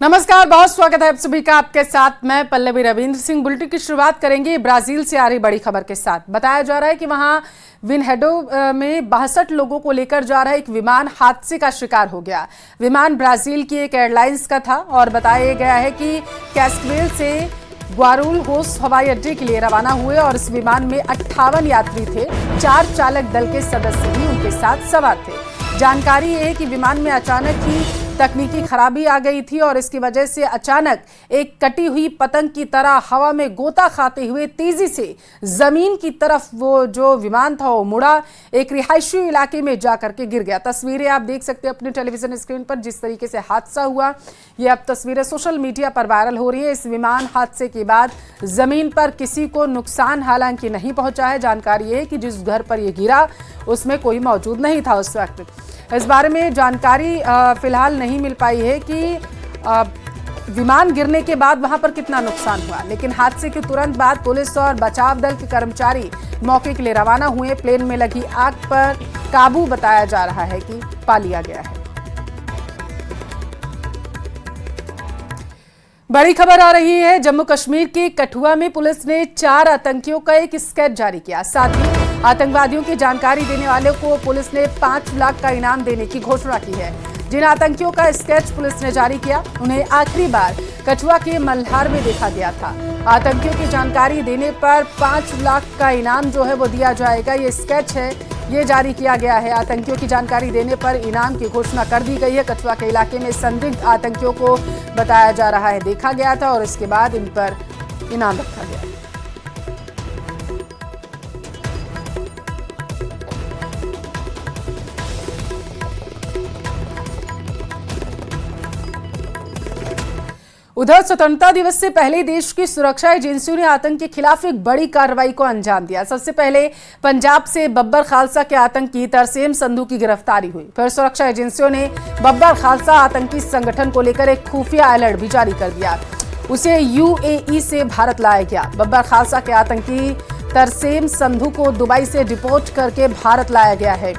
नमस्कार, बहुत स्वागत है आप सभी का। आपके साथ मैं पल्लवी रविंद्र सिंह। बुलेटिन की शुरुआत करेंगे ब्राजील से आ रही बड़ी खबर के साथ। बताया जा रहा है कि वहां विनहेडो में 62 लोगों को लेकर जा रहा एक विमान हादसे का शिकार हो गया। विमान ब्राजील की एक एयरलाइंस का था और बताया गया है कि कैस्टवेल से ग्वारुलहोस हवाई अड्डे के लिए रवाना हुए और इस विमान में 58 यात्री थे। 4 चालक दल के सदस्य भी उनके साथ सवार थे। जानकारी है कि विमान में अचानक ही तकनीकी खराबी आ गई थी और इसकी वजह से अचानक एक कटी हुई पतंग की तरह हवा में गोता खाते हुए तेजी से जमीन की तरफ वो जो विमान था वो मुड़ा, एक रिहायशी इलाके में जाकर के गिर गया। तस्वीरें आप देख सकते हैं अपने टेलीविजन स्क्रीन पर। जिस तरीके से हादसा हुआ, ये अब तस्वीरें सोशल मीडिया पर वायरल हो रही है। इस विमान हादसे के बाद जमीन पर किसी को नुकसान हालांकि नहीं पहुंचा है। जानकारी है कि जिस घर पर यह गिरा उसमें कोई मौजूद नहीं था उस वक्त। इस बारे में जानकारी फिलहाल नहीं मिल पाई है कि विमान गिरने के बाद वहां पर कितना नुकसान हुआ, लेकिन हादसे के तुरंत बाद पुलिस और बचाव दल के कर्मचारी मौके के लिए रवाना हुए। प्लेन में लगी आग पर काबू बताया जा रहा है कि पा लिया गया है। बड़ी खबर आ रही है जम्मू कश्मीर के कठुआ में पुलिस ने 4 आतंकियों का एक स्केच जारी किया। साथ ही आतंकवादियों की जानकारी देने वाले को पुलिस ने 5 लाख का इनाम देने की घोषणा की है। जिन आतंकियों का स्केच पुलिस ने जारी किया उन्हें आखिरी बार कठुआ के मल्हार में देखा गया था। आतंकियों की जानकारी देने पर 5 लाख का इनाम जो है वो दिया जाएगा। ये स्केच है, ये जारी किया गया है। आतंकियों की जानकारी देने पर इनाम की घोषणा कर दी गई है। कठुआ के इलाके में संदिग्ध आतंकियों को बताया जा रहा है देखा गया था और इसके बाद इन पर इनाम रखा गया। उधर स्वतंत्रता दिवस से पहले देश की सुरक्षा एजेंसियों ने आतंक के खिलाफ एक बड़ी कार्रवाई को अंजाम दिया। सबसे पहले पंजाब से बब्बर खालसा के आतंकी तरसेम संधू की गिरफ्तारी हुई। फिर सुरक्षा एजेंसियों ने बब्बर खालसा आतंकी संगठन को लेकर एक खुफिया अलर्ट भी जारी कर दिया। उसे यूएई से भारत लाया गया। बब्बर खालसा के आतंकी तरसेम संधू को दुबई से डिपोर्ट करके भारत लाया गया है।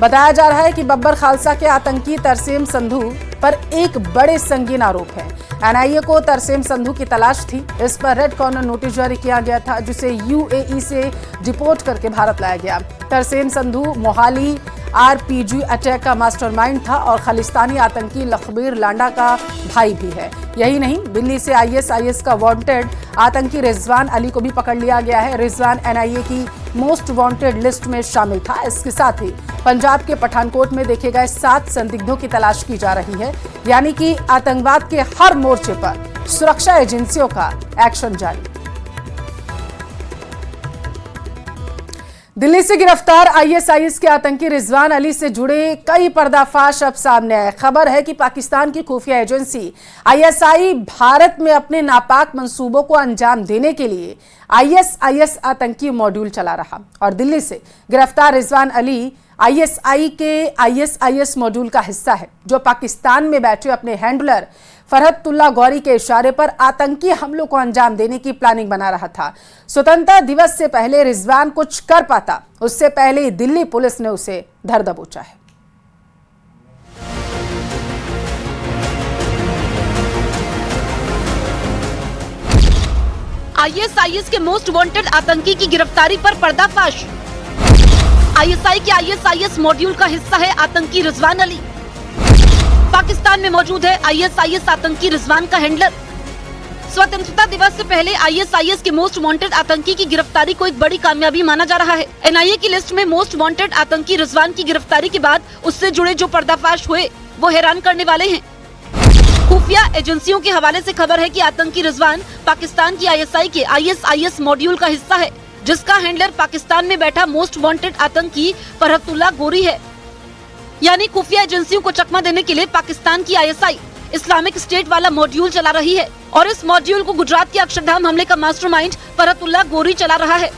बताया जा रहा है कि बब्बर खालसा के आतंकी तरसेम संधू पर एक बड़े संगीन आरोप है। एनआईए को तरसेम संधू की तलाश थी। इस पर रेड कॉर्नर नोटिस जारी किया गया था जिसे यूएई से डिपोर्ट करके भारत लाया गया। तरसेम संधू मोहाली आरपीजी अटैक का मास्टरमाइंड था और खालिस्तानी आतंकी लखबीर लांडा का भाई भी है। यही नहीं, दिल्ली से आईएसआईएस का वांटेड आतंकी रिजवान अली को भी पकड़ लिया गया है। रिजवान एनआईए की मोस्ट वांटेड लिस्ट में शामिल था। इसके साथ ही पंजाब के पठानकोट में देखे गए 7 संदिग्धों की तलाश की जा रही है। यानी कि आतंकवाद के हर मोर्चे पर सुरक्षा एजेंसियों का एक्शन जारी। दिल्ली से गिरफ्तार आईएसआईएस के आतंकी रिजवान अली से जुड़े कई पर्दाफाश अब सामने आए। खबर है कि पाकिस्तान की खुफिया एजेंसी आईएसआई भारत में अपने नापाक मंसूबों को अंजाम देने के लिए आईएसआईएस आतंकी मॉड्यूल चला रहा और दिल्ली से गिरफ्तार रिजवान अली आईएसआई के आईएसआईएस मॉड्यूल का हिस्सा है, जो पाकिस्तान में बैठे अपने हैंडलर फरहतुल्ला गौरी के इशारे पर आतंकी हमलों को अंजाम देने की प्लानिंग बना रहा था। स्वतंत्रता दिवस से पहले रिजवान कुछ कर पाता, उससे पहले दिल्ली पुलिस ने उसे धर दबोचा है। आईएसआईएस के मोस्ट वांटेड आतंकी की गिरफ्तारी पर पर्दाफाश। आईएसआई के आईएसआईएस मॉड्यूल का हिस्सा है आतंकी रिजवान अली। पाकिस्तान में मौजूद है आईएसआईएस आतंकी रिजवान का हैंडलर। स्वतंत्रता दिवस से पहले आईएसआईएस के मोस्ट वांटेड आतंकी की गिरफ्तारी को एक बड़ी कामयाबी माना जा रहा है। एनआईए की लिस्ट में मोस्ट वांटेड आतंकी रिजवान की गिरफ्तारी के बाद उससे जुड़े जो पर्दाफाश हुए वो हैरान करने वाले हैं। खुफिया एजेंसियों के हवाले से खबर है कि आतंकी रिजवान पाकिस्तान की आईएसआई के आईएसआईएस मॉड्यूल का हिस्सा है, जिसका हैंडलर पाकिस्तान में बैठा मोस्ट वांटेड आतंकी फरहतुल्ला गौरी है। यानी खुफिया एजेंसियों को चकमा देने के लिए पाकिस्तान की आईएसआई इस्लामिक स्टेट वाला मॉड्यूल चला रही है और इस मॉड्यूल को गुजरात के अक्षरधाम हमले का मास्टरमाइंड फरहतुल्ला गौरी चला रहा है।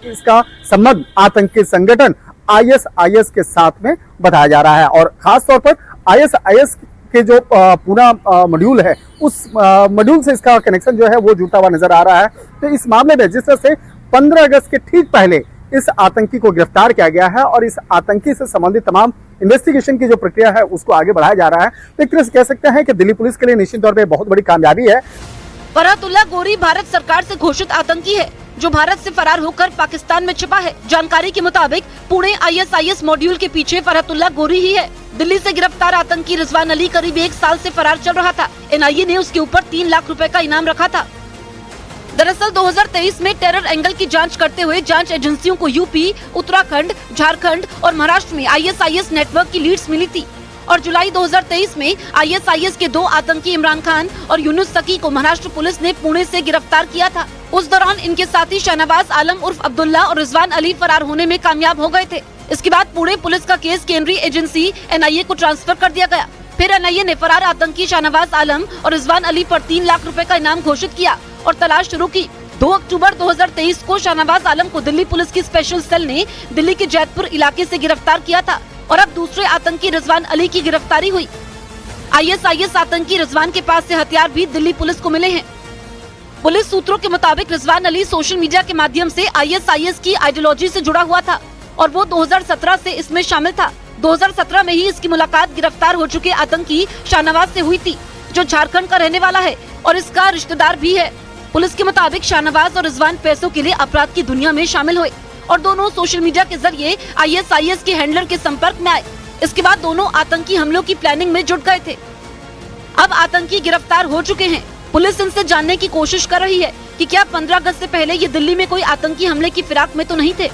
इसका संबंध आतंकी संगठन आईएसआईएस के साथ में बताया जा रहा है और खास तौर पर आईएसआईएस के जो पूरा मॉड्यूल है उस मॉड्यूल से इसका कनेक्शन जो है वो जुड़ता हुआ नजर आ रहा है। तो इस मामले में जिस तरह से 15 अगस्त के ठीक पहले इस आतंकी को गिरफ्तार किया गया है और इस आतंकी से संबंधित तमाम इन्वेस्टिगेशन की जो प्रक्रिया है उसको आगे बढ़ाया जा रहा है। तो एक तरह से कह सकते हैं कि दिल्ली पुलिस के लिए निश्चित तौर पर बहुत बड़ी कामयाबी है। फरहतुल्लाह गोरी भारत सरकार से घोषित आतंकी है जो भारत से फरार होकर पाकिस्तान में छिपा है। जानकारी के मुताबिक पुणे ISIS मॉड्यूल के पीछे फरहतुल्लाह गोरी ही है। दिल्ली से गिरफ्तार आतंकी रिजवान अली करीब 1 साल से फरार चल रहा था। NIA ने उसके ऊपर 3 लाख रुपए का इनाम रखा था। दरअसल 2023 में टेरर एंगल की जांच करते हुए जांच एजेंसियों को यूपी, उत्तराखंड, झारखंड और महाराष्ट्र में ISIS नेटवर्क की लीड्स मिली थी और जुलाई 2023 में ISIS के 2 आतंकी इमरान खान और यूनुस सकी को महाराष्ट्र पुलिस ने पुणे से गिरफ्तार किया था। उस दौरान इनके साथी शाहनवाज आलम उर्फ अब्दुल्ला और रिजवान अली फरार होने में कामयाब हो गए थे। इसके बाद पुणे पुलिस का केस केंद्रीय एजेंसी NIA को ट्रांसफर कर दिया गया। फिर NIA ने फरार आतंकी शाहनवाज आलम और रिजवान अली पर 3 लाख रुपए का इनाम घोषित किया और तलाश शुरू की। 2 अक्टूबर 2023 को शाहनवाज आलम को दिल्ली पुलिस की स्पेशल सेल ने दिल्ली के जैतपुर इलाके से गिरफ्तार किया था और अब दूसरे आतंकी रिजवान अली की गिरफ्तारी हुई। ISIS आतंकी रिजवान के पास से हथियार भी दिल्ली पुलिस को मिले हैं। पुलिस सूत्रों के मुताबिक रिजवान अली सोशल मीडिया के माध्यम से ISIS की आइडियोलॉजी से जुड़ा हुआ था और वो 2017 से इसमें शामिल था। 2017 में ही इसकी मुलाकात गिरफ्तार हो चुके आतंकी शाहनवाज से हुई थी जो झारखंड का रहने वाला है और इसका रिश्तेदार भी है। पुलिस के मुताबिक शाहनवाज और रिजवान पैसों के लिए अपराध की दुनिया में शामिल हुए और दोनों सोशल मीडिया के जरिए ISIS के हैंडलर के संपर्क में आए। इसके बाद दोनों आतंकी हमलों की प्लानिंग में जुट गए थे। अब आतंकी गिरफ्तार हो चुके हैं। पुलिस इनसे जानने की कोशिश कर रही है कि क्या 15 अगस्त से पहले ये दिल्ली में कोई आतंकी हमले की फिराक में तो नहीं थे।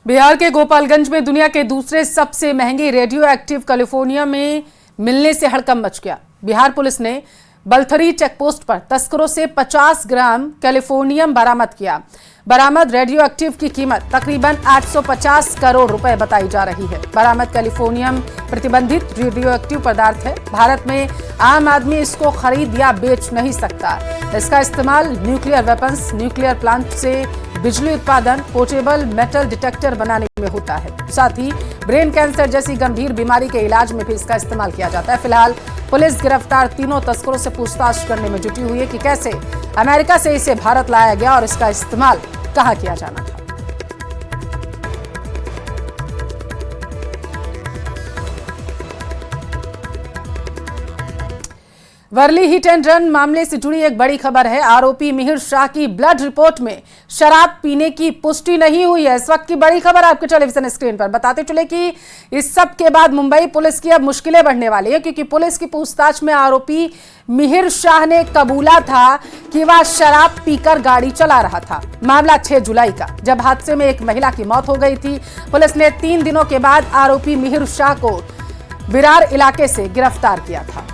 बिहार के गोपालगंज में दुनिया के दूसरे सबसे महंगे रेडियो एक्टिव कैलिफोर्नियम में मिलने से हड़कंप मच गया। बिहार पुलिस ने बलथरी चेकपोस्ट पर तस्करों से 50 ग्राम कैलिफोर्नियम बरामद किया। बरामद रेडियो एक्टिव की कीमत तकरीबन 850 करोड़ रुपए बताई जा रही है। बरामद कैलिफोर्नियम प्रतिबंधित रेडियो एक्टिव पदार्थ है। भारत में आम आदमी इसको खरीद या बेच नहीं सकता। इसका इस्तेमाल न्यूक्लियर वेपन्स, न्यूक्लियर प्लांट से बिजली उत्पादन, पोर्टेबल मेटल डिटेक्टर बनाने में होता है। साथ ही ब्रेन कैंसर जैसी गंभीर बीमारी के इलाज में भी इसका इस्तेमाल किया जाता है। फिलहाल पुलिस गिरफ्तार तीनों तस्करों से पूछताछ करने में जुटी हुई है कि कैसे अमेरिका से इसे भारत लाया गया और इसका इस्तेमाल कहां किया जाना था। वर्ली हिट एंड रन मामले से जुड़ी एक बड़ी खबर है। आरोपी मिहिर शाह की ब्लड रिपोर्ट में शराब पीने की पुष्टि नहीं हुई है। इस वक्त की बड़ी खबर आपके टेलीविजन स्क्रीन पर। बताते चले कि इस सब के बाद मुंबई पुलिस की अब मुश्किलें बढ़ने वाली है, क्योंकि पुलिस की पूछताछ में आरोपी मिहिर शाह ने कबूला था कि वह शराब पीकर गाड़ी चला रहा था। मामला 6 जुलाई का, जब हादसे में एक महिला की मौत हो गई थी। पुलिस ने 3 दिनों के बाद आरोपी मिहिर शाह को विरार इलाके से गिरफ्तार किया था।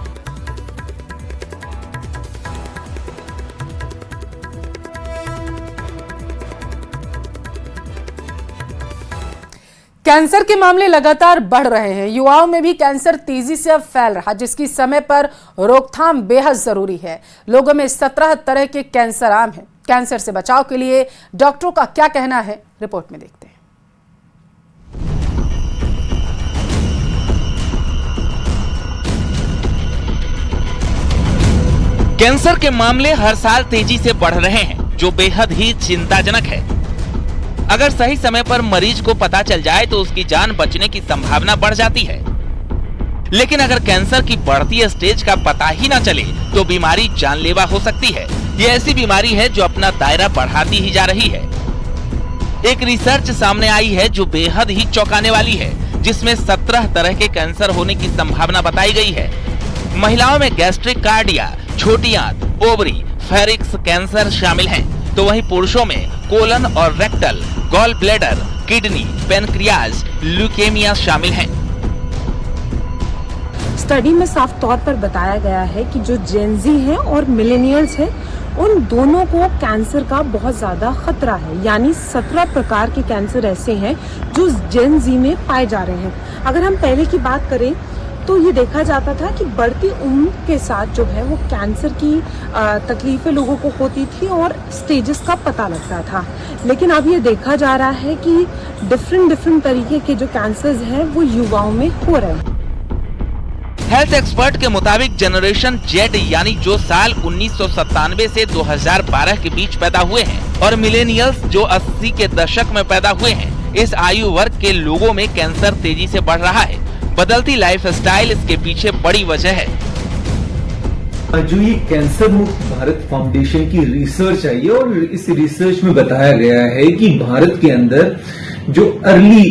कैंसर के मामले लगातार बढ़ रहे हैं। युवाओं में भी कैंसर तेजी से अब फैल रहा, जिसकी समय पर रोकथाम बेहद जरूरी है। लोगों में 17 तरह के कैंसर आम हैं। कैंसर से बचाव के लिए डॉक्टरों का क्या कहना है, रिपोर्ट में देखते हैं। कैंसर के मामले हर साल तेजी से बढ़ रहे हैं, जो बेहद ही चिंताजनक है। अगर सही समय पर मरीज को पता चल जाए तो उसकी जान बचने की संभावना बढ़ जाती है। लेकिन अगर कैंसर की बढ़ती स्टेज का पता ही ना चले तो बीमारी जानलेवा हो सकती है। ये ऐसी बीमारी है जो अपना दायरा बढ़ाती ही जा रही है। एक रिसर्च सामने आई है जो बेहद ही चौंकाने वाली है, जिसमें 17 तरह के कैंसर होने की संभावना बताई गई है। महिलाओं में गैस्ट्रिक कार्डिया, छोटी आंत, ओवरी, फेरिक्स कैंसर शामिल हैं, तो वहीं पुरुषों में कोलन और rectal, gall bladder, kidney, pancreas, leukemia शामिल हैं। स्टडी में साफ तौर पर बताया गया है कि जो जेनजी हैं और मिलेनियल्स हैं, उन दोनों को कैंसर का बहुत ज्यादा खतरा है। यानी 17 प्रकार के कैंसर ऐसे हैं जो जेनजी में पाए जा रहे हैं। अगर हम पहले की बात करें तो ये देखा जाता था कि बढ़ती उम्र के साथ जो है वो कैंसर की तकलीफें लोगों को होती थी और स्टेजेस का पता लगता था। लेकिन अब ये देखा जा रहा है कि डिफरेंट तरीके के जो कैंसर्स हैं वो युवाओं में हो रहे हैं। हेल्थ एक्सपर्ट के मुताबिक जनरेशन जेड यानी जो साल 1997 से 2012 के बीच पैदा हुए हैं और मिलेनियल्स जो 80 के दशक में पैदा हुए हैं, इस आयु वर्ग के लोगों में कैंसर तेजी से बढ़ रहा है। बदलती लाइफस्टाइल इसके पीछे बड़ी वजह है। जो ये कैंसर मुक्त भारत फाउंडेशन की रिसर्च आई है और इस रिसर्च में बताया गया है कि भारत के अंदर जो अर्ली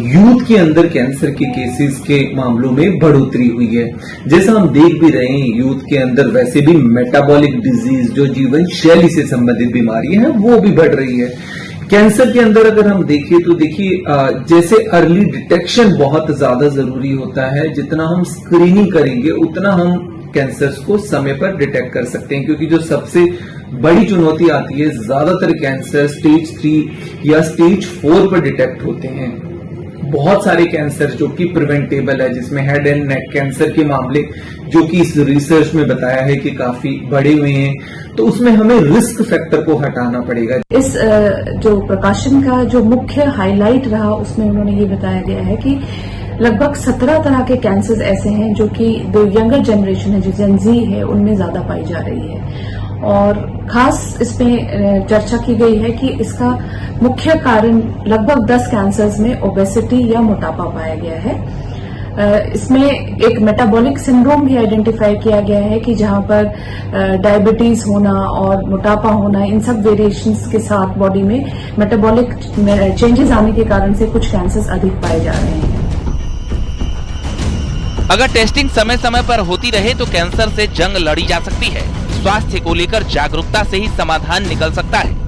यूथ के अंदर कैंसर के केसेस के मामलों में बढ़ोतरी हुई है। जैसा हम देख भी रहे हैं, यूथ के अंदर वैसे भी मेटाबॉलिक डिजीज जो जीवन शैली से संबंधित बीमारियां हैं वो भी बढ़ रही है। कैंसर के अंदर अगर हम देखें तो देखिए जैसे अर्ली डिटेक्शन बहुत ज्यादा जरूरी होता है, जितना हम स्क्रीनिंग करेंगे उतना हम कैंसर्स को समय पर डिटेक्ट कर सकते हैं, क्योंकि जो सबसे बड़ी चुनौती आती है, ज्यादातर कैंसर स्टेज 3 या स्टेज 4 पर डिटेक्ट होते हैं। बहुत सारे कैंसर जो कि प्रिवेंटेबल है, जिसमें हेड एंड नेक कैंसर के मामले जो कि इस रिसर्च में बताया है कि काफी बड़े हुए हैं, तो उसमें हमें रिस्क फैक्टर को हटाना पड़ेगा। इस जो प्रकाशन का जो मुख्य हाईलाइट रहा उसमें उन्होंने ये बताया गया है कि लगभग 17 तरह के कैंसर ऐसे हैं जो कि जो यंगर जनरेशन है, जो जेन ज़ी है, उनमें ज्यादा पाई जा रही है। और खास इसमें चर्चा की गई है कि इसका मुख्य कारण लगभग 10 कैंसर्स में ओबेसिटी या मोटापा पाया गया है। इसमें एक मेटाबॉलिक सिंड्रोम भी आइडेंटिफाई किया गया है कि जहां पर डायबिटीज होना और मोटापा होना, इन सब वेरिएशंस के साथ बॉडी में मेटाबॉलिक चेंजेस आने के कारण से कुछ कैंसर्स अधिक पाए जा रहे हैं। अगर टेस्टिंग समय समय पर होती रहे तो कैंसर से जंग लड़ी जा सकती है। स्वास्थ्य को लेकर जागरूकता से ही समाधान निकल सकता है।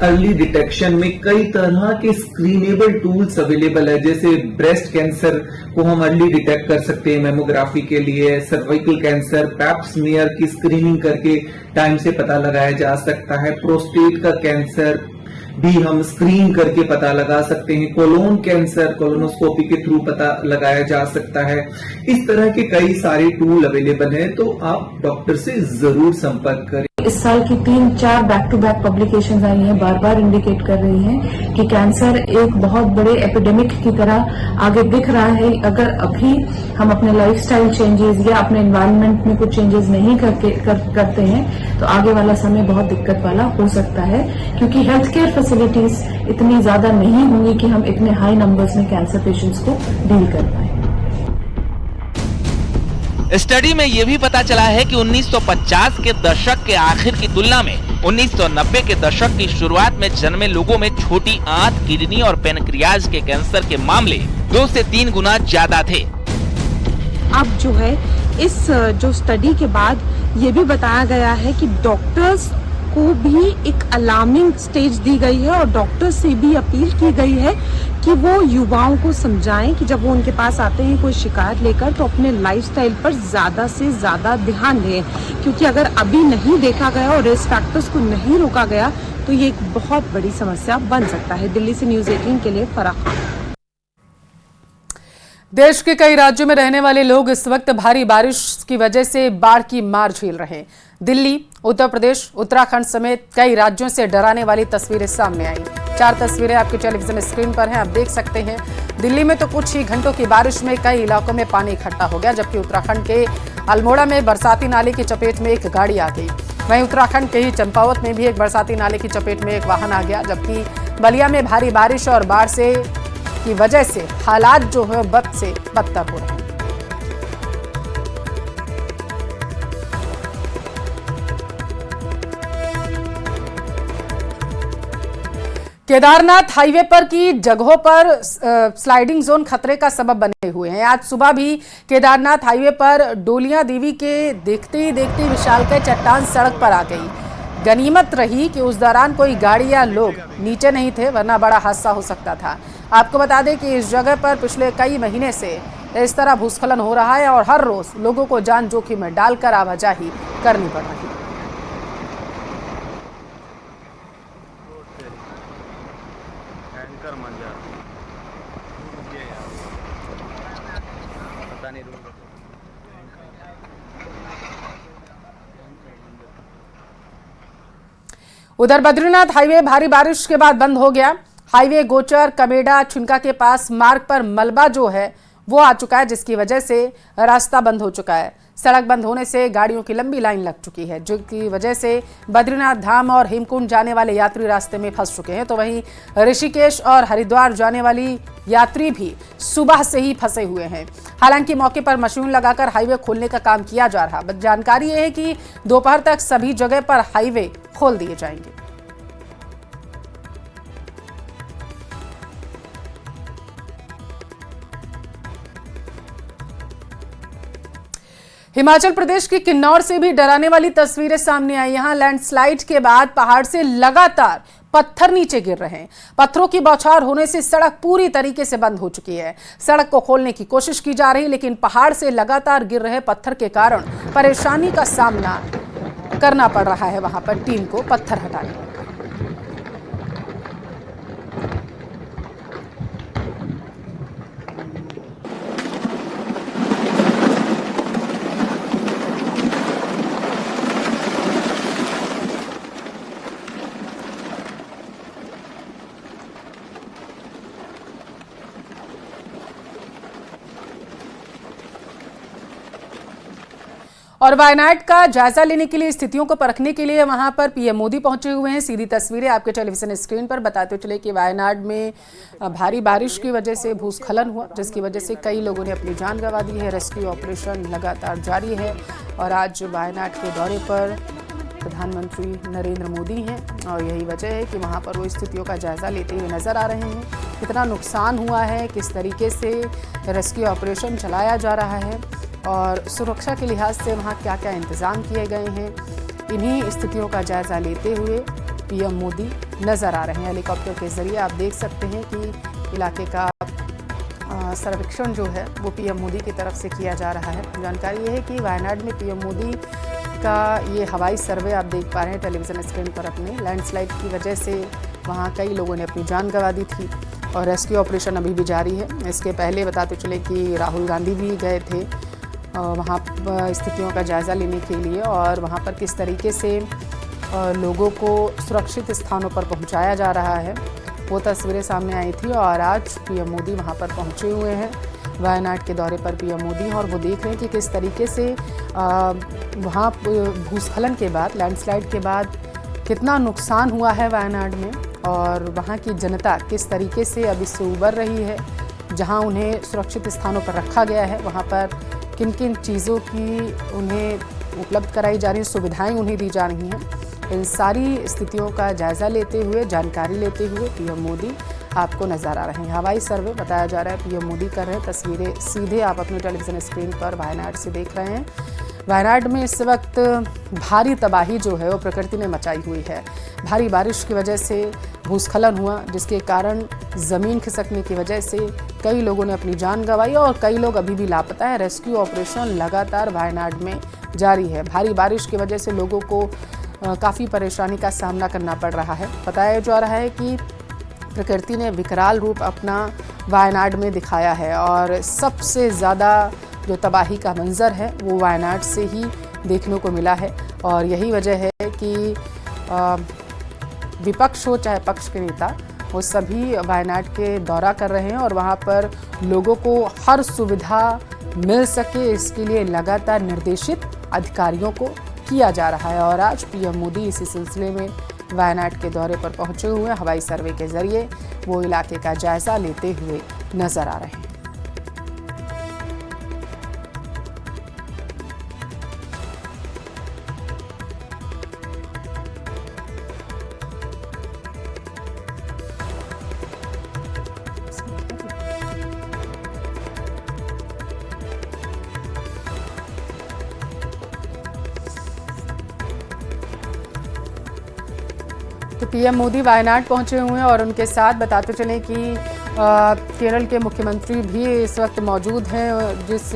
अर्ली डिटेक्शन में कई तरह के स्क्रीनेबल टूल्स अवेलेबल है, जैसे ब्रेस्ट कैंसर को हम अर्ली डिटेक्ट कर सकते हैं मेमोग्राफी के लिए, सर्वाइकल कैंसर, पैप स्मीयर की स्क्रीनिंग करके टाइम से पता लगाया जा सकता है, प्रोस्टेट का कैंसर भी हम स्क्रीन करके पता लगा सकते हैं, कोलोन कैंसर कोलोनोस्कोपी के थ्रू पता लगाया जा सकता है। इस तरह के कई सारे टूल अवेलेबल हैं, तो आप डॉक्टर से जरूर संपर्क करें। इस साल की 3-4 बैक टू बैक पब्लिकेशंस आई हैं, बार बार इंडिकेट कर रही हैं कि कैंसर एक बहुत बड़े एपिडेमिक की तरह आगे दिख रहा है। अगर अभी हम अपने लाइफस्टाइल चेंजेस या अपने एनवायरनमेंट में कुछ चेंजेस नहीं करते हैं तो आगे वाला समय बहुत दिक्कत वाला हो सकता है, क्योंकि हेल्थ केयर फैसिलिटीज इतनी ज्यादा नहीं होंगी कि हम इतने हाई नंबर्स में कैंसर पेशेंट्स को डील कर पाए। स्टडी में ये भी पता चला है कि 1950 के दशक के आखिर की तुलना में 1990 के दशक की शुरुआत में जन्मे लोगों में छोटी आंत, किडनी और पेनक्रियाज के कैंसर के मामले 2 से 3 गुना ज्यादा थे। अब जो है इस जो स्टडी के बाद ये भी बताया गया है कि डॉक्टर्स को भी एक अलार्मिंग स्टेज दी गई है और डॉक्टर से भी अपील की गई है कि वो युवाओं को समझाएं कि जब वो उनके पास आते हैं कोई शिकायत लेकर तो अपने लाइफस्टाइल पर ज्यादा से ज्यादा ध्यान दें, क्योंकि अगर अभी नहीं देखा गया और रिस्क फैक्टर्स को नहीं रोका गया तो ये एक बहुत बड़ी समस्या बन सकता है। दिल्ली से न्यूज़ 18 के लिए फराह खान। देश के कई राज्यों में रहने वाले लोग इस वक्त भारी बारिश की वजह से बाढ़ की मार झेल रहे हैं। दिल्ली, उत्तर प्रदेश, उत्तराखंड समेत कई राज्यों से डराने वाली तस्वीरें सामने आई। 4 तस्वीरें आपके टेलीविजन स्क्रीन पर हैं, आप देख सकते हैं। दिल्ली में तो कुछ ही घंटों की बारिश में कई इलाकों में पानी इकट्ठा हो गया, जबकि उत्तराखंड के अल्मोड़ा में बरसाती नाले की चपेट में एक गाड़ी आ गई। वहीं उत्तराखंड के ही चंपावत में भी एक बरसाती नाले की चपेट में एक वाहन आ गया, जबकि बलिया में भारी बारिश और बाढ़ से की वजह से हालात जो है बद से बदतर हो रहे हैं। केदारनाथ हाईवे पर की जगहों पर स्लाइडिंग जोन खतरे का सबब बने हुए हैं। आज सुबह भी केदारनाथ हाईवे पर डोलिया देवी के देखते ही देखते विशालकाय चट्टान सड़क पर आ गई। गनीमत रही कि उस दौरान कोई गाड़ी या लोग नीचे नहीं थे, वरना बड़ा हादसा हो सकता था। आपको बता दें कि इस जगह पर पिछले कई महीने से इस तरह भूस्खलन हो रहा है और हर रोज लोगों को जान जोखिम में डालकर आवाजाही करनी पड़ रही है। उधर बद्रीनाथ हाईवे भारी बारिश के बाद बंद हो गया। हाईवे गोचर, कमेडा, छिनका के पास मार्ग पर मलबा जो है वो आ चुका है, जिसकी वजह से रास्ता बंद हो चुका है। सड़क बंद होने से गाड़ियों की लंबी लाइन लग चुकी है, जिसकी वजह से बद्रीनाथ धाम और हेमकुंड जाने वाले यात्री रास्ते में फंस चुके हैं। तो वहीं ऋषिकेश और हरिद्वार जाने वाली यात्री भी सुबह से ही फंसे हुए हैं। हालांकि मौके पर मशीन लगाकर हाईवे खोलने का काम किया जा रहा। जानकारी यह है कि दोपहर तक सभी जगह पर हाईवे खोल दिए जाएंगे। हिमाचल प्रदेश के किन्नौर से भी डराने वाली तस्वीरें सामने आई। यहां लैंडस्लाइड के बाद पहाड़ से लगातार पत्थर नीचे गिर रहे हैं। पत्थरों की बौछार होने से सड़क पूरी तरीके से बंद हो चुकी है। सड़क को खोलने की कोशिश की जा रही, लेकिन पहाड़ से लगातार गिर रहे पत्थर के कारण परेशानी का सामना करना पड़ रहा है वहां पर टीम को पत्थर हटाने में। और वायनाड का जायजा लेने के लिए, स्थितियों को परखने के लिए वहां पर पीएम मोदी पहुंचे हुए हैं। सीधी तस्वीरें आपके टेलीविजन स्क्रीन पर बताते चले कि वायनाड में भारी बारिश की वजह से भूस्खलन हुआ, जिसकी वजह से कई लोगों ने अपनी जान गंवा दी है। रेस्क्यू ऑपरेशन लगातार जारी है और आज वायनाड के दौरे पर प्रधानमंत्री नरेंद्र मोदी हैं और यही वजह है कि वहाँ पर वो स्थितियों का जायजा लेते हुए नजर आ रहे हैं। कितना नुकसान हुआ है, किस तरीके से रेस्क्यू ऑपरेशन चलाया जा रहा है और सुरक्षा के लिहाज से वहाँ क्या क्या इंतज़ाम किए गए हैं, इन्हीं स्थितियों का जायजा लेते हुए पीएम मोदी नज़र आ रहे हैं। हेलीकॉप्टर के ज़रिए आप देख सकते हैं कि इलाके का सर्वेक्षण जो है वो पीएम मोदी की तरफ से किया जा रहा है। जानकारी ये है कि वायनाड में पीएम मोदी का ये हवाई सर्वे आप देख पा रहे हैं टेलीविज़न स्क्रीन पर अपने। लैंडस्लाइड की वजह से वहाँ कई लोगों ने अपनी जान गंवा दी थी और रेस्क्यू ऑपरेशन अभी भी जारी है। इसके पहले बताते चले कि राहुल गांधी भी गए थे वहाँ स्थितियों का जायज़ा लेने के लिए और वहाँ पर किस तरीके से लोगों को सुरक्षित स्थानों पर पहुँचाया जा रहा है, वो तस्वीरें सामने आई थी। और आज पीएम मोदी वहाँ पर पहुँचे हुए हैं, वायनाड के दौरे पर पीएम मोदी, और वो देख रहे हैं कि किस तरीके से वहाँ भूस्खलन के बाद, लैंडस्लाइड के बाद कितना नुकसान हुआ है वायनाड में और वहाँ की जनता किस तरीके से अब इससे उबर रही है। जहाँ उन्हें सुरक्षित स्थानों पर रखा गया है, वहाँ पर किन किन चीज़ों की उन्हें उपलब्ध कराई जा रही है, सुविधाएं उन्हें दी जा रही हैं, इन सारी स्थितियों का जायज़ा लेते हुए, जानकारी लेते हुए पीएम मोदी आपको नज़र आ रहे हैं। हवाई सर्वे बताया जा रहा है पीएम मोदी कर रहे हैं। तस्वीरें सीधे आप अपने टेलीविज़न स्क्रीन पर वायनाड से देख रहे हैं। वायनाड में इस वक्त भारी तबाही जो है वो प्रकृति ने मचाई हुई है। भारी बारिश की वजह से भूस्खलन हुआ, जिसके कारण ज़मीन खिसकने की वजह से कई लोगों ने अपनी जान गंवाई और कई लोग अभी भी लापता है। रेस्क्यू ऑपरेशन लगातार वायनाड में जारी है। भारी बारिश की वजह से लोगों को काफ़ी परेशानी का सामना करना पड़ रहा है। बताया जा रहा है कि प्रकृति ने विकराल रूप अपना वायनाड में दिखाया है और सबसे ज़्यादा जो तबाही का मंजर है वो वायनाड से ही देखने को मिला है। और यही वजह है कि विपक्ष हो चाहे पक्ष के नेता, वो सभी वायनाड के दौरा कर रहे हैं और वहाँ पर लोगों को हर सुविधा मिल सके इसके लिए लगातार निर्देशित अधिकारियों को किया जा रहा है। और आज पीएम मोदी इसी सिलसिले में वायनाड के दौरे पर पहुंचे हुए, हवाई सर्वे के जरिए वो इलाके का जायजा लेते हुए नजर आ रहे हैं। तो पीएम मोदी वायनाड पहुंचे हुए हैं और उनके साथ बताते चलें कि केरल के मुख्यमंत्री भी इस वक्त मौजूद हैं। जिस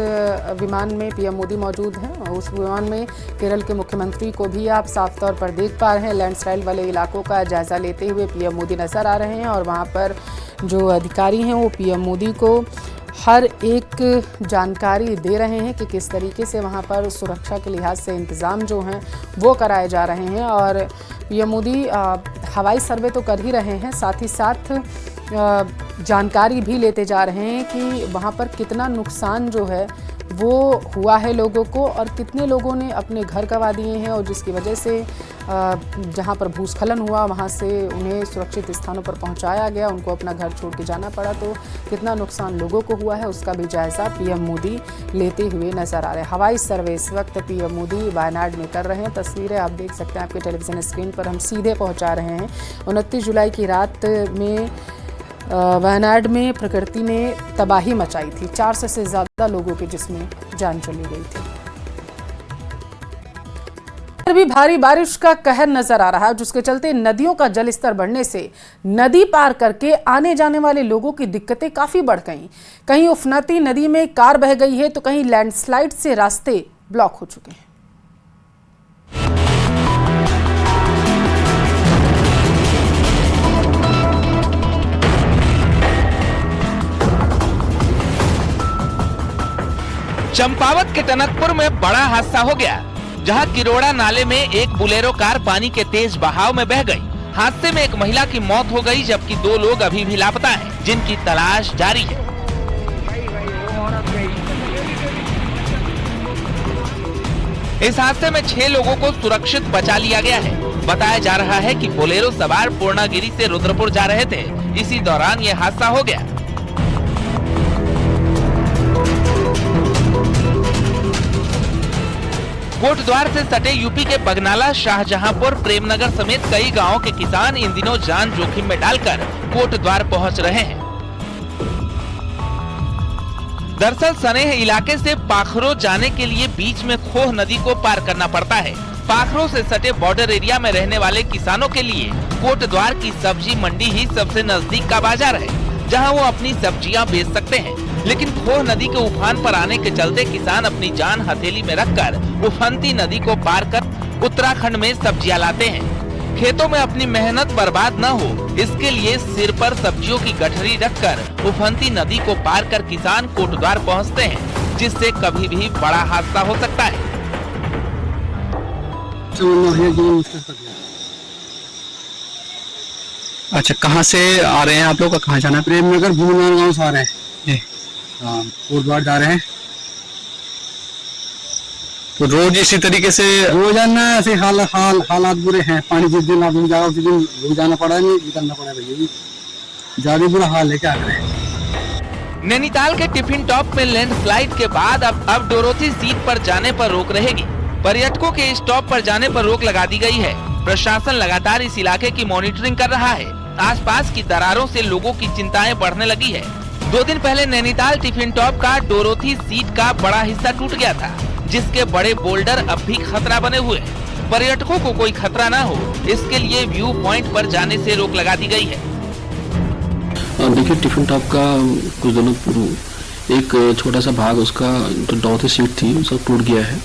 विमान में पीएम मोदी मौजूद हैं उस विमान में केरल के मुख्यमंत्री को भी आप साफ तौर पर देख पा रहे हैं। लैंडस्लाइड वाले इलाकों का जायज़ा लेते हुए पीएम मोदी नज़र आ रहे हैं और वहाँ पर जो अधिकारी हैं वो पीएम मोदी को हर एक जानकारी दे रहे हैं कि किस तरीके से वहाँ पर सुरक्षा के लिहाज से इंतज़ाम जो हैं वो कराए जा रहे हैं। और पीएम मोदी हवाई सर्वे तो कर ही रहे हैं, साथ ही साथ जानकारी भी लेते जा रहे हैं कि वहाँ पर कितना नुकसान जो है वो हुआ है लोगों को और कितने लोगों ने अपने घर गंवा दिए हैं और जिसकी वजह से जहाँ पर भूस्खलन हुआ वहाँ से उन्हें सुरक्षित स्थानों पर पहुँचाया गया, उनको अपना घर छोड़ के जाना पड़ा। तो कितना नुकसान लोगों को हुआ है उसका भी जायज़ा पीएम मोदी लेते हुए नजर आ रहे हैं। हवाई सर्वे इस वक्त पीएम मोदी वायनाड में कर रहे हैं। तस्वीरें आप देख सकते हैं आपके टेलीविज़न स्क्रीन पर, हम सीधे पहुँचा रहे हैं। 29 जुलाई की रात में वायनाड में प्रकृति ने तबाही मचाई थी, 400 से ज़्यादा लोगों की जिसमें जान चली गई थी। भी भारी बारिश का कहर नजर आ रहा है, जिसके चलते नदियों का जलस्तर बढ़ने से नदी पार करके आने जाने वाले लोगों की दिक्कतें काफी बढ़ गईं। कहीं उफनती नदी में कार बह गई है तो कहीं लैंडस्लाइड से रास्ते ब्लॉक हो चुके हैं। चंपावत के टनकपुर में बड़ा हादसा हो गया, जहां किरोड़ा नाले में एक बुलेरो कार पानी के तेज बहाव में बह गई। हादसे में एक महिला की मौत हो गई, जबकि 2 लोग अभी भी लापता हैं, जिनकी तलाश जारी है। इस हादसे में 6 लोगों को सुरक्षित बचा लिया गया है। बताया जा रहा है कि बोलेरो सवार पूर्णागिरी से रुद्रपुर जा रहे थे, इसी दौरान ये हादसा हो गया। कोटद्वार से सटे यूपी के बगनाला, शाहजहांपुर, प्रेमनगर समेत कई गांवों के किसान इन दिनों जान जोखिम में डालकर कोटद्वार पहुंच रहे हैं। दरअसल सनेह इलाके से पाखरो जाने के लिए बीच में खोह नदी को पार करना पड़ता है। पाखरो से सटे बॉर्डर एरिया में रहने वाले किसानों के लिए कोटद्वार की सब्जी मंडी ही सबसे नजदीक का बाजार है, जहां वो अपनी सब्जियां बेच सकते हैं। लेकिन खोह नदी के उफान पर आने के चलते किसान अपनी जान हथेली में रखकर उफनती नदी को पार कर उत्तराखंड में सब्जियां लाते हैं। खेतों में अपनी मेहनत बर्बाद न हो, इसके लिए सिर पर सब्जियों की गठरी रखकर उफनती नदी को पार कर किसान कोटद्वार पहुंचते हैं, जिससे कभी भी बड़ा हादसा हो सकता है। अच्छा, कहाँ से आ रहे हैं आप लोग? कहाँ जाना है? प्रेमनगर भूमनान गाँव से आ रहे हैं जी। हाँ, कोटद्वार जा रहे हैं। तो रोज इसी तरीके से रोजाना ऐसे हालात बुरे हैं। पानी जिस दिन आप जाओ उस दिन रुक जाना पड़ा, नहीं निकलना पड़ा भैया जी, ज्यादा बुरा हाल है, क्या करें। नैनीताल के टिफिन टॉप में लैंडस्लाइड के बाद अब डोरोथी सीट पर जाने पर रोक रहेगी। पर्यटकों के स्टॉप पर जाने पर रोक लगा दी गई है। प्रशासन लगातार इस इलाके की मॉनिटरिंग कर रहा है। आसपास की दरारों से लोगों की चिंताएं बढ़ने लगी है। 2 दिन पहले नैनीताल टिफिन टॉप का डोरोथी सीट का बड़ा हिस्सा टूट गया था, जिसके बड़े बोल्डर अब भी खतरा बने हुए हैं। पर्यटकों को कोई खतरा न हो, इसके लिए व्यू पॉइंट पर जाने से रोक लगा दी गई है। देखिए, टिफिन टॉप का कुछ दिनों पूर्व एक छोटा सा भाग उसका जो डोरोथी सीट थी वो सब टूट गया है,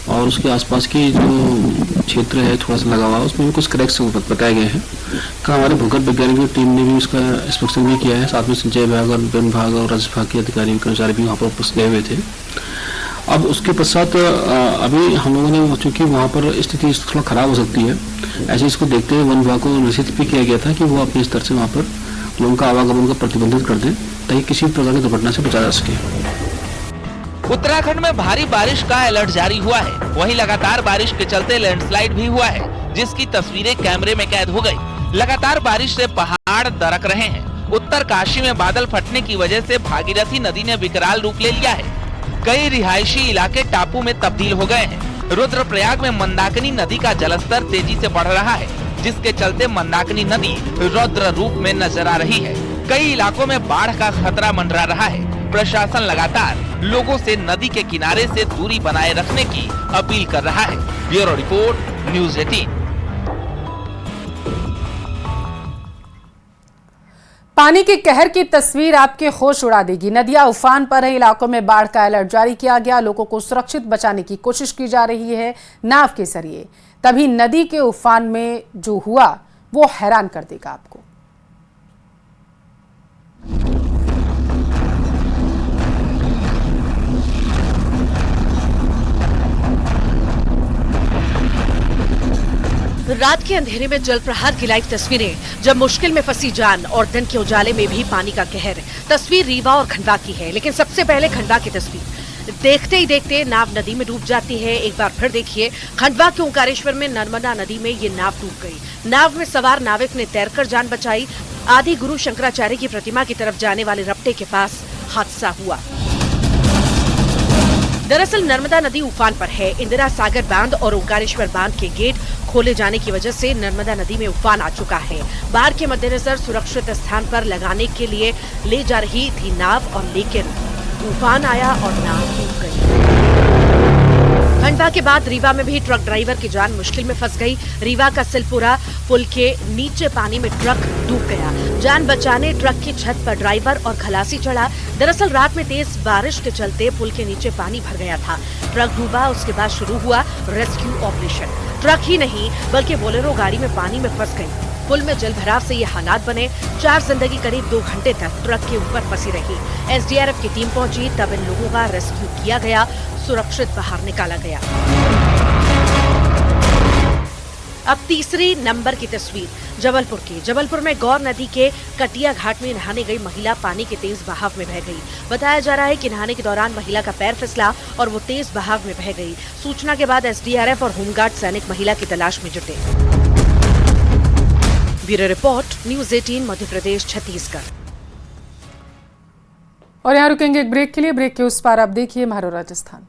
और उसके आसपास की जो क्षेत्र है थोड़ा सा लगा हुआ है, उसमें भी कुछ क्रैक्स बताए गए हैं। हमारे भूगर्भ वैज्ञानिक की टीम ने भी उसका इंस्पेक्शन भी किया है। साथ में सिंचाई विभाग और वन विभाग और राजस्व विभाग के अधिकारी कर्मचारी भी वहाँ पर उपस्थित गए हुए थे। अब उसके पश्चात अभी हम लोगों ने, चूँकि वहाँ पर स्थिति थोड़ा खराब हो सकती है, ऐसे इसको देखते हुए वन विभाग को निर्देशित भी किया गया था कि वो अपने स्तर से वहाँ पर लोगों का आवागमन को प्रतिबंधित कर दें, ताकि किसी प्रकार की दुर्घटना से बचा जा सके। उत्तराखंड में भारी बारिश का अलर्ट जारी हुआ है। वहीं लगातार बारिश के चलते लैंडस्लाइड भी हुआ है, जिसकी तस्वीरें कैमरे में कैद हो गई। लगातार बारिश से पहाड़ दरक रहे हैं। उत्तर काशी में बादल फटने की वजह से भागीरथी नदी ने विकराल रूप ले लिया है। कई रिहायशी इलाके टापू में तब्दील हो गए हैं। रुद्रप्रयाग में मंदाकिनी नदी का जलस्तर तेजी से बढ़ रहा है, जिसके चलते मंदाकिनी नदी रौद्र रूप में नजर आ रही है। कई इलाकों में बाढ़ का खतरा मंडरा रहा है। प्रशासन लगातार लोगों से नदी के किनारे से दूरी बनाए रखने की अपील कर रहा है। Bureau report, news 18। पानी के कहर की तस्वीर आपके होश उड़ा देगी। नदियां उफान पर है, इलाकों में बाढ़ का अलर्ट जारी किया गया। लोगों को सुरक्षित बचाने की कोशिश की जा रही है नाव के जरिए। तभी नदी के उफान में जो हुआ वो हैरान कर देगा आपको। रात के अंधेरे में जल प्रहार की लाइव तस्वीरें, जब मुश्किल में फंसी जान और दिन के उजाले में भी पानी का कहर। तस्वीर रीवा और खंडवा की है, लेकिन सबसे पहले खंडवा की तस्वीर। देखते ही देखते नाव नदी में डूब जाती है। एक बार फिर देखिए, खंडवा के ओंकारेश्वर में नर्मदा नदी में ये नाव डूब गई। नाव में सवार नाविक ने तैरकर जान बचाई। आदि गुरु शंकराचार्य की प्रतिमा की तरफ जाने वाले रपटे के पास हादसा हुआ। दरअसल नर्मदा नदी उफान पर है। इंदिरा सागर बांध और ओंकारेश्वर बांध के गेट खोले जाने की वजह से नर्मदा नदी में उफान आ चुका है। बाढ़ के मद्देनजर सुरक्षित स्थान पर लगाने के लिए ले जा रही थी नाव, और लेकिन तूफान आया और नाव डूब गई। खंडवा के बाद रीवा में भी ट्रक ड्राइवर की जान मुश्किल में फंस गई। रीवा का सिलपुरा पुल के नीचे पानी में ट्रक डूब गया। जान बचाने ट्रक की छत पर ड्राइवर और खलासी चढ़ा। दरअसल रात में तेज बारिश के चलते पुल के नीचे पानी भर गया था। ट्रक डूबा, उसके बाद शुरू हुआ रेस्क्यू ऑपरेशन। ट्रक ही नहीं बल्कि बोलेरो गाड़ी में पानी में फंस गई। पुल में जलभराव से ये हालात बने। 4 जिंदगी करीब 2 घंटे तक ट्रक के ऊपर फंसी रही। एसडीआरएफ की टीम पहुंची, तब इन लोगों का रेस्क्यू किया गया, सुरक्षित बाहर निकाला गया। अब तीसरी नंबर की तस्वीर जबलपुर की। जबलपुर में गौर नदी के कटिया घाट में नहाने गई महिला पानी के तेज बहाव में बह गई। बताया जा रहा है कि नहाने के दौरान महिला का पैर फिसला और वो तेज बहाव में बह गई। सूचना के बाद एसडीआरएफ और होमगार्ड सैनिक महिला की तलाश में जुटे। Bureau report, news 18 Madhya Pradesh Chhattisgarh. और यहाँ रुकेंगे एक ब्रेक के लिए। ब्रेक के उस पार आप देखिए मारो राजस्थान।